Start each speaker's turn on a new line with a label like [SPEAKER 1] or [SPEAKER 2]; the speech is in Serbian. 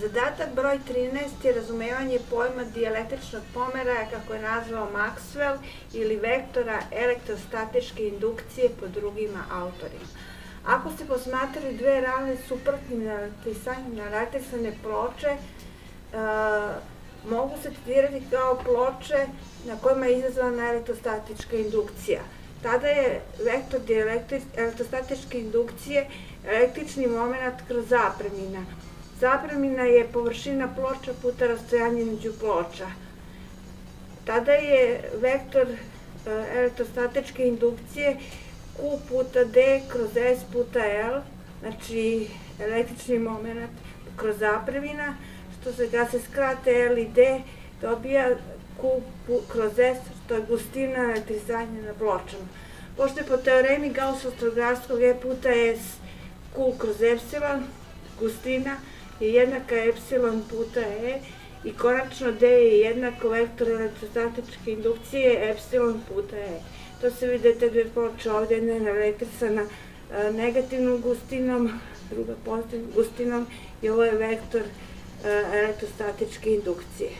[SPEAKER 1] Zadatak broj 13 je razumevanje pojma dijelektričnog pomeraja, kako je nazvao Maxwell, ili vektora elektrostatičke indukcije po drugima autorima. Ako se posmatraju dve ravne suprotnim naelektrisanih ploče, mogu se tretirati kao ploče na kojima je izazvana elektrostatička indukcija. Tada je vektor elektrostatičke indukcije električni moment kroz zapremina. Zapremina je površina ploča puta rastojanje između ploča. Tada je vektor elektrostatičke indukcije Q puta D kroz S puta L, znači električni moment kroz zapremina, što se kada se skrate L i D dobija Q kroz S, što je gustina elektrizanja na pločama. Pošto je po teoremi Gauss-Ostrogarskog E puta S Q kroz epsilon, gustina je jednaka epsilon puta E i konačno D je jednako vektor elektrostatičke indukcije epsilon puta E. To se vide te dve ploče ovdje, jedna je naelektrisana negativnom gustinom, druga pozitivnom gustinom i ovo je vektor elektrostatičke indukcije.